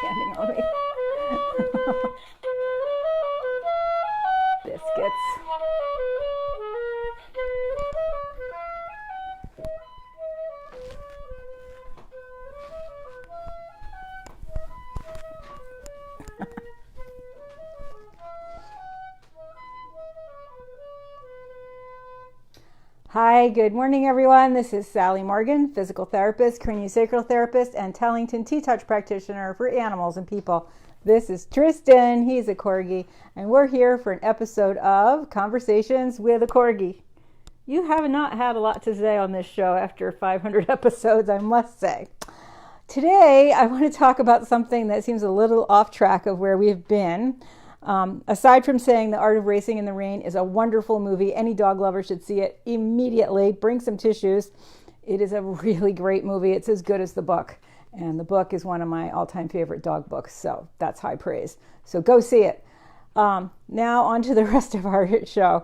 standing on me. Biscuits. Hi, good morning everyone. This is Sally Morgan, physical therapist, craniosacral therapist, and Tellington T-Touch practitioner for animals and people. This is Tristan, he's a Corgi, and we're here for an episode of Conversations with a Corgi. You have not had a lot to say on this show after 500 episodes, I must say. Today, I want to talk about something that seems a little off track of where we've been. Aside from saying The Art of Racing in the Rain is a wonderful movie, any dog lover should see it immediately. Bring some tissues. It is a really great movie. It's as good as the book. And the book is one of my all-time favorite dog books, so that's high praise. So go see it. Now on to the rest of our show.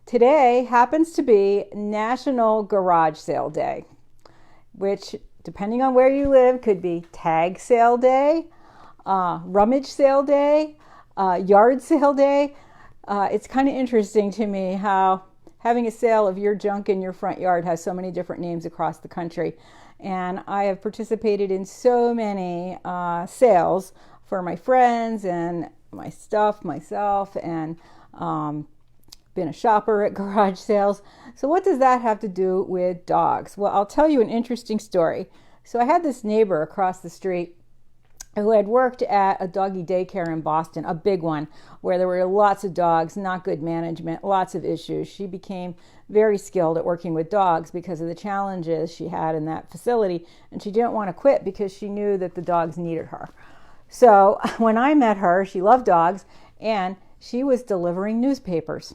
Today happens to be National Garage Sale Day, which, depending on where you live, could be Tag Sale Day, Rummage Sale Day, Yard Sale Day. It's kind of interesting to me how having a sale of your junk in your front yard has so many different names across the country. And I have participated in so many sales for my friends and my stuff myself, and been a shopper at garage sales. So what does that have to do with dogs? Well, I'll tell you an interesting story. So I had this neighbor across the street who had worked at a doggy daycare in Boston, a big one, where there were lots of dogs, not good management, lots of issues. She became very skilled at working with dogs because of the challenges she had in that facility, and she didn't want to quit because she knew that the dogs needed her. So when I met her, she loved dogs, and she was delivering newspapers.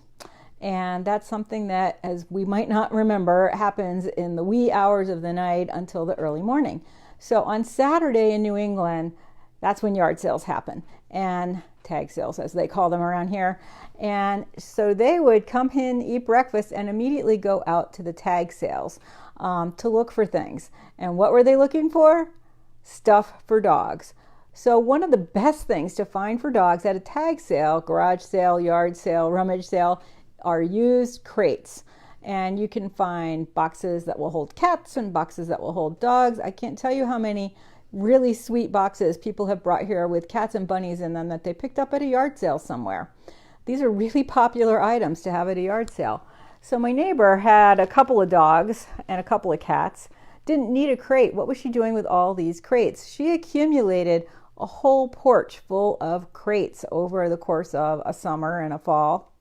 And that's something that, as we might not remember, happens in the wee hours of the night until the early morning. So on Saturday in New England, that's when yard sales happen, and tag sales, as they call them around here. And so they would come in, eat breakfast, and immediately go out to the tag sales to look for things. And what were they looking for? Stuff for dogs. So one of the best things to find for dogs at a tag sale, garage sale, yard sale, rummage sale, are used crates. And you can find boxes that will hold cats and boxes that will hold dogs. I can't tell you how many really sweet boxes people have brought here with cats and bunnies in them that they picked up at a yard sale somewhere. These are really popular items to have at a yard sale. So my neighbor had a couple of dogs and a couple of cats, didn't need a crate. What was she doing with all these crates? She accumulated a whole porch full of crates over the course of a summer and a fall,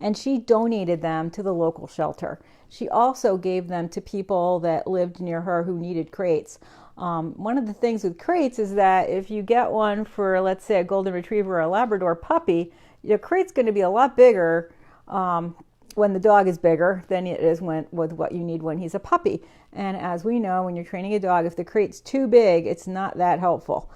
and she donated them to the local shelter. She also gave them to people that lived near her who needed crates. One of the things with crates is that if you get one for, let's say, a golden retriever or a Labrador puppy, your crate's going to be a lot bigger when the dog is bigger than it is with what you need when he's a puppy. And as we know, when you're training a dog, if the crate's too big, it's not that helpful.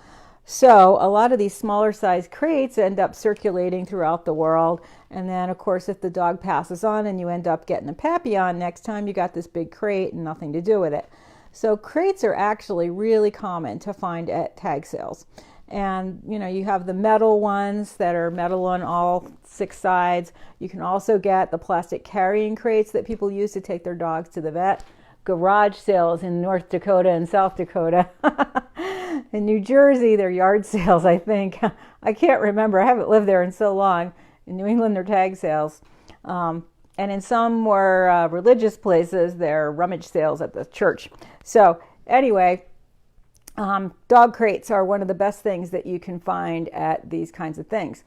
So a lot of these smaller size crates end up circulating throughout the world. And then, of course, if the dog passes on and you end up getting a Papillon, next time you got this big crate and nothing to do with it. So crates are actually really common to find at tag sales. And, you have the metal ones that are metal on all 6 sides. You can also get the plastic carrying crates that people use to take their dogs to the vet. Garage sales in North Dakota and South Dakota. In New Jersey, they're yard sales, I think. I can't remember. I haven't lived there in so long. In New England, they're tag sales. And in some more religious places, they're rummage sales at the church. So anyway, dog crates are one of the best things that you can find at these kinds of things.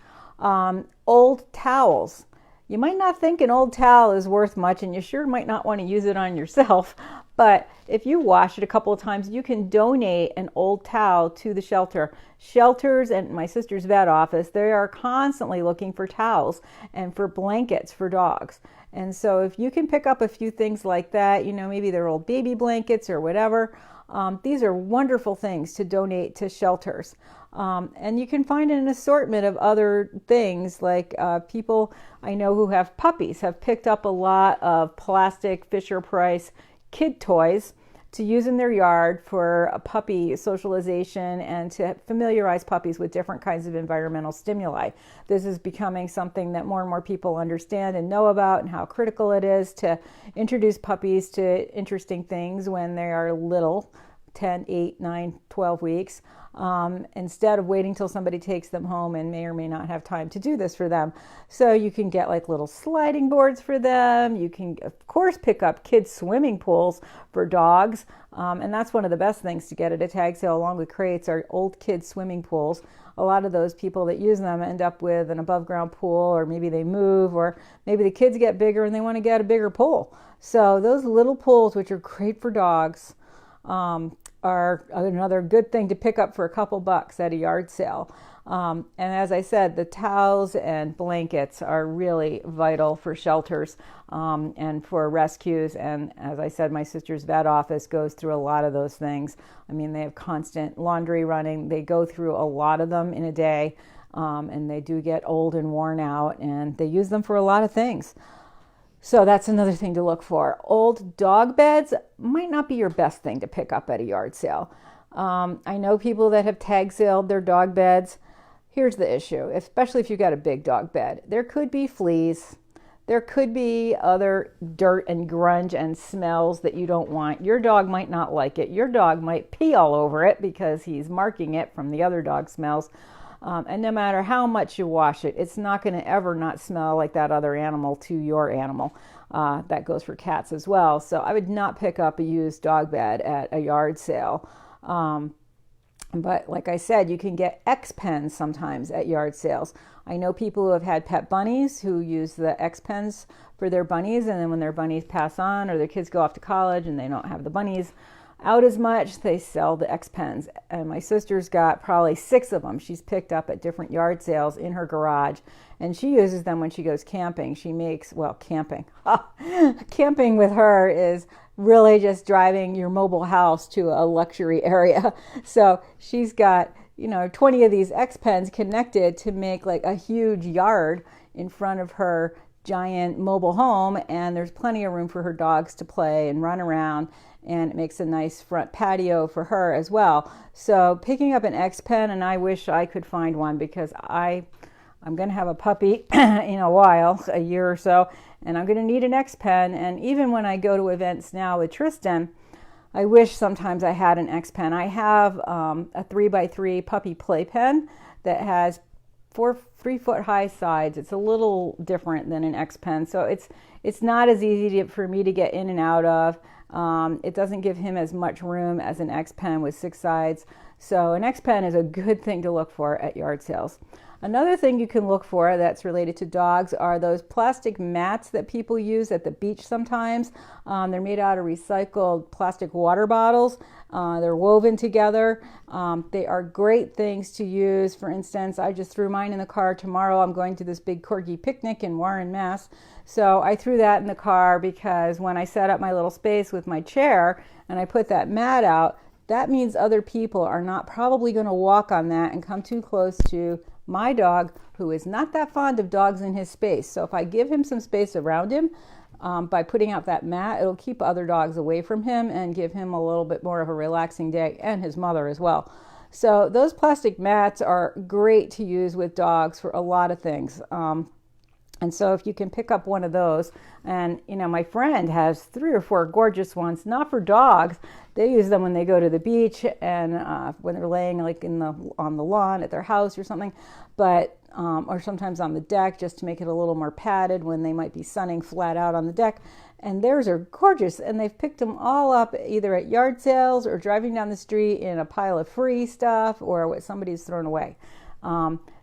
Old towels. You might not think an old towel is worth much, and you sure might not want to use it on yourself. But if you wash it a couple of times, you can donate an old towel to the shelter. Shelters and my sister's vet office, they are constantly looking for towels and for blankets for dogs. And so if you can pick up a few things like that, maybe they're old baby blankets or whatever, these are wonderful things to donate to shelters. And you can find an assortment of other things, like people I know who have puppies have picked up a lot of plastic Fisher-Price kid toys to use in their yard for a puppy socialization and to familiarize puppies with different kinds of environmental stimuli. This is becoming something that more and more people understand and know about, and how critical it is to introduce puppies to interesting things when they are little, 10, 8, 9, 12 weeks. Instead of waiting till somebody takes them home and may or may not have time to do this for them. So you can get like little sliding boards for them. You can, of course, pick up kids' swimming pools for dogs. And that's one of the best things to get at a tag sale along with crates are old kids' swimming pools. A lot of those people that use them end up with an above ground pool, or maybe they move, or maybe the kids get bigger and they want to get a bigger pool. So those little pools, which are great for dogs, are another good thing to pick up for a couple bucks at a yard sale. And as I said, the towels and blankets are really vital for shelters and for rescues. And as I said, my sister's vet office goes through a lot of those things. I mean, they have constant laundry running. They go through a lot of them in a day, and they do get old and worn out, and they use them for a lot of things. So that's another thing to look for. Old dog beds might not be your best thing to pick up at a yard sale. I know people that have tag saled their dog beds. Here's the issue, especially if you've got a big dog bed. There could be fleas. There could be other dirt and grunge and smells that you don't want. Your dog might not like it. Your dog might pee all over it because he's marking it from the other dog smells. And no matter how much you wash it, it's not going to ever not smell like that other animal to your animal. That goes for cats as well. So I would not pick up a used dog bed at a yard sale. But like I said, you can get XPens sometimes at yard sales. I know people who have had pet bunnies who use the XPens for their bunnies, and then when their bunnies pass on or their kids go off to college and they don't have the bunnies out as much, they sell the XPens. And my sister's got probably 6 of them she's picked up at different yard sales in her garage, and she uses them when she goes camping. She makes, well, camping. Camping with her is really just driving your mobile house to a luxury area. So she's got, 20 of these XPens connected to make like a huge yard in front of her giant mobile home, and there's plenty of room for her dogs to play and run around, and it makes a nice front patio for her as well. So picking up an XPen, and I wish I could find one because I'm going to have a puppy in a while, a year or so, and I'm going to need an XPen. And even when I go to events now with Tristan, I wish sometimes I had an XPen. I have a 3x3 puppy playpen that has 3-foot high sides. It's a little different than an XPen, so it's not as easy for me to get in and out of. It doesn't give him as much room as an XPen with 6 sides. So an XPen is a good thing to look for at yard sales. Another thing you can look for that's related to dogs are those plastic mats that people use at the beach sometimes. They're made out of recycled plastic water bottles. They're woven together. They are great things to use. For instance, I just threw mine in the car. Tomorrow I'm going to this big Corgi picnic in Warren, Mass. So I threw that in the car because when I set up my little space with my chair and I put that mat out, that means other people are not probably going to walk on that and come too close to my dog, who is not that fond of dogs in his space. So if I give him some space around him by putting out that mat, it'll keep other dogs away from him and give him a little bit more of a relaxing day, and his mother as well. So those plastic mats are great to use with dogs for a lot of things. And so if you can pick up one of those, and my friend has 3 or 4 gorgeous ones, not for dogs. They use them when they go to the beach and when they're laying like on the lawn at their house or something, but or sometimes on the deck just to make it a little more padded when they might be sunning flat out on the deck. And theirs are gorgeous, and they've picked them all up either at yard sales or driving down the street in a pile of free stuff or what somebody's thrown away.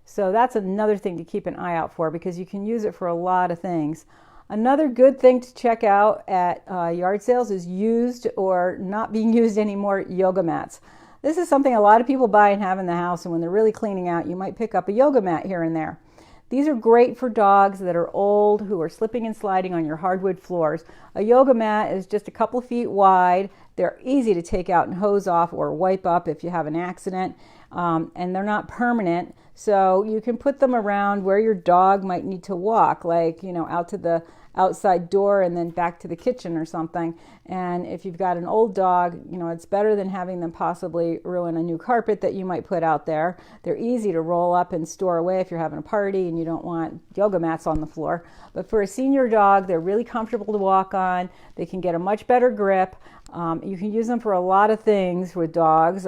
So that's another thing to keep an eye out for because you can use it for a lot of things. Another good thing to check out at yard sales is used or not being used anymore yoga mats. This is something a lot of people buy and have in the house, and when they're really cleaning out, you might pick up a yoga mat here and there. These are great for dogs that are old, who are slipping and sliding on your hardwood floors. A yoga mat is just a couple feet wide. They're easy to take out and hose off or wipe up if you have an accident, and they're not permanent. So you can put them around where your dog might need to walk, like out to the outside door and then back to the kitchen or something. And if you've got an old dog, it's better than having them possibly ruin a new carpet that you might put out there. They're easy to roll up and store away if you're having a party and you don't want yoga mats on the floor. But for a senior dog, they're really comfortable to walk on. They can get a much better grip. You can use them for a lot of things with dogs.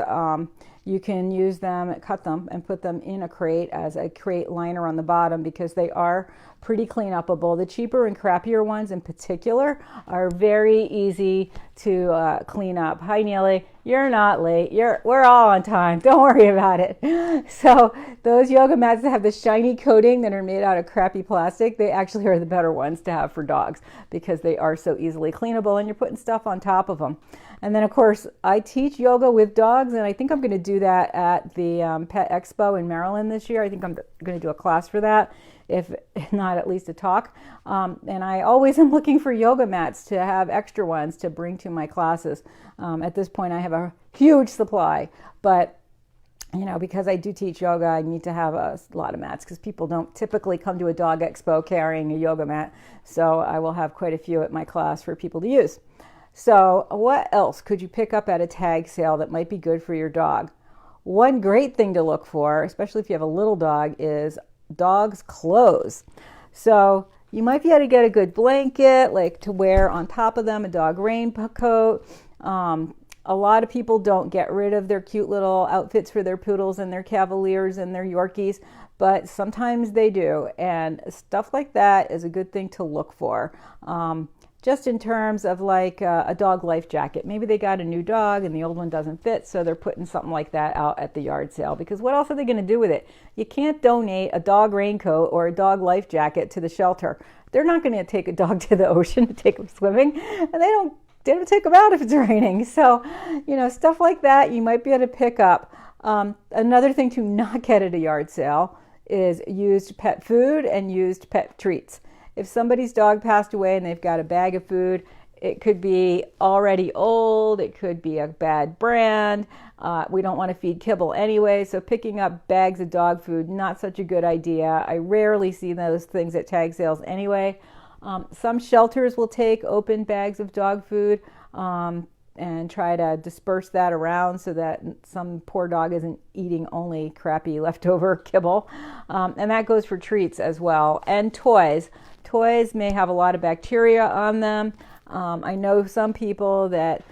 You can use them, cut them, and put them in a crate as a crate liner on the bottom because they are pretty clean upable. The cheaper and crappier ones in particular are very easy to clean up. Hi, Neely. You're not late. We're all on time. Don't worry about it. So those yoga mats that have the shiny coating that are made out of crappy plastic, they actually are the better ones to have for dogs because they are so easily cleanable and you're putting stuff on top of them. And then, of course, I teach yoga with dogs, and I think I'm going to do that at the Pet Expo in Maryland this year. I think I'm going to do a class for that, if not at least a talk. And I always am looking for yoga mats to have extra ones to bring to my classes. At this point, I have a huge supply, but because I do teach yoga, I need to have a lot of mats because people don't typically come to a dog expo carrying a yoga mat. So I will have quite a few at my class for people to use. So what else could you pick up at a tag sale that might be good for your dog? One great thing to look for, especially if you have a little dog, is dog's clothes. So you might be able to get a good blanket, like to wear on top of them, a dog raincoat. A lot of people don't get rid of their cute little outfits for their poodles and their cavaliers and their Yorkies, but sometimes they do. And stuff like that is a good thing to look for. Just in terms of like a dog life jacket. Maybe they got a new dog and the old one doesn't fit, so they're putting something like that out at the yard sale because what else are they going to do with it? You can't donate a dog raincoat or a dog life jacket to the shelter. They're not going to take a dog to the ocean to take them swimming, and they don't take them out if it's raining. So, stuff like that you might be able to pick up. Another thing to not get at a yard sale is used pet food and used pet treats. If somebody's dog passed away and they've got a bag of food, it could be already old, it could be a bad brand. We don't want to feed kibble anyway, so picking up bags of dog food, not such a good idea. I rarely see those things at tag sales anyway. Some shelters will take open bags of dog food and try to disperse that around so that some poor dog isn't eating only crappy leftover kibble. And that goes for treats as well. And toys. Toys may have a lot of bacteria on them. I know some people that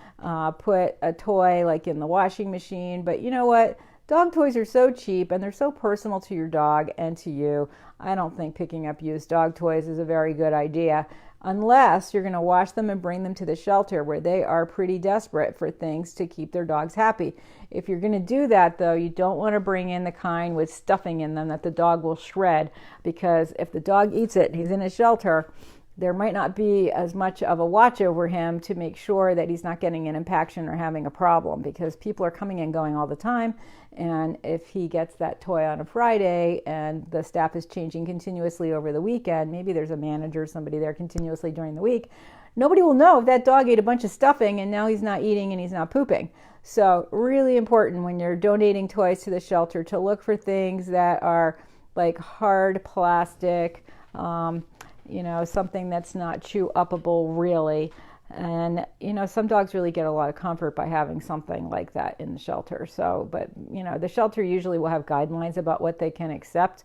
put a toy like in the washing machine, but you know what? Dog toys are so cheap and they're so personal to your dog and to you. I don't think picking up used dog toys is a very good idea unless you're going to wash them and bring them to the shelter where they are pretty desperate for things to keep their dogs happy. If you're going to do that, though, you don't want to bring in the kind with stuffing in them that the dog will shred, because if the dog eats it and he's in a shelter, there might not be as much of a watch over him to make sure that he's not getting an impaction or having a problem, because people are coming and going all the time. And if he gets that toy on a Friday and the staff is changing continuously over the weekend, maybe there's a manager or somebody there continuously during the week, nobody will know if that dog ate a bunch of stuffing and now he's not eating and he's not pooping. So really important when you're donating toys to the shelter to look for things that are like hard plastic, something that's not chew-uppable really. And, some dogs really get a lot of comfort by having something like that in the shelter. So, but, the shelter usually will have guidelines about what they can accept.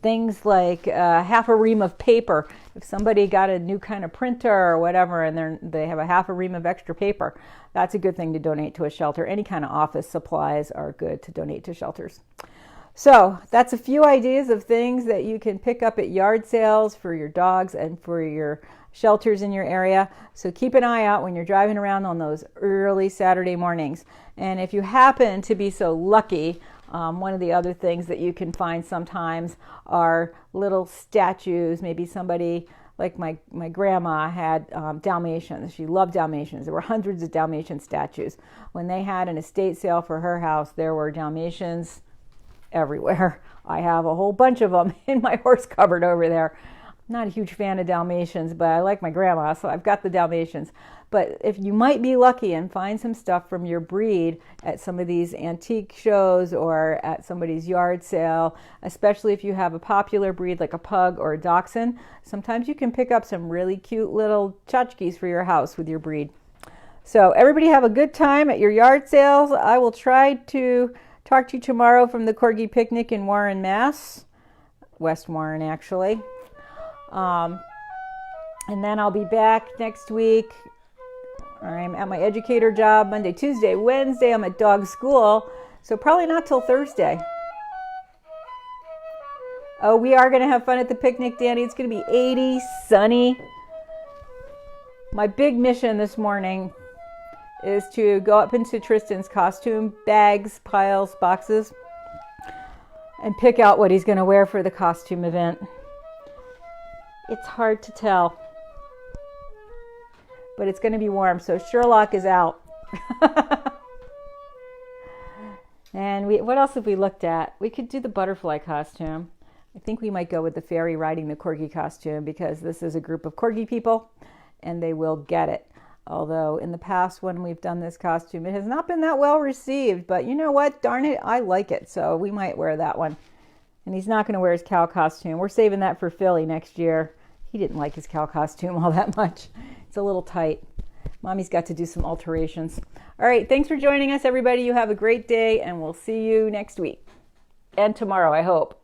Things like half a ream of paper. If somebody got a new kind of printer or whatever and they have a half a ream of extra paper, that's a good thing to donate to a shelter. Any kind of office supplies are good to donate to shelters. So that's a few ideas of things that you can pick up at yard sales for your dogs and for your shelters in your area. So keep an eye out when you're driving around on those early Saturday mornings. And if you happen to be so lucky, one of the other things that you can find sometimes are little statues. Maybe somebody, like my grandma had Dalmatians. She loved Dalmatians. There were hundreds of Dalmatian statues. When they had an estate sale for her house, there were Dalmatians everywhere. I have a whole bunch of them in my horse cupboard over there. not a huge fan of Dalmatians, but I like my grandma, so I've got the Dalmatians. But if you might be lucky and find some stuff from your breed at some of these antique shows or at somebody's yard sale, especially if you have a popular breed like a pug or a dachshund, sometimes you can pick up some really cute little tchotchkes for your house with your breed. So everybody have a good time at your yard sales. I will try to talk to you tomorrow from the Corgi picnic in Warren, Mass. West Warren, actually. And then I'll be back next week. I'm at my educator job Monday, Tuesday, Wednesday. I'm at dog school, so probably not till Thursday. Oh, we are going to have fun at the picnic, Danny. It's going to be 80, sunny. My big mission this morning is to go up into Tristan's costume bags, piles, boxes, and pick out what he's going to wear for the costume event. It's hard to tell, but it's going to be warm, so Sherlock is out. And what else have we looked at? We could do the butterfly costume. I think we might go with the fairy riding the Corgi costume because this is a group of Corgi people and they will get it. Although in the past when we've done this costume, it has not been that well received, but you know what? Darn it, I like it, so we might wear that one. And he's not going to wear his cow costume. We're saving that for Philly next year. He didn't like his cow costume all that much. It's a little tight. Mommy's got to do some alterations. All right, thanks for joining us, everybody. You have a great day, and we'll see you next week. And tomorrow, I hope.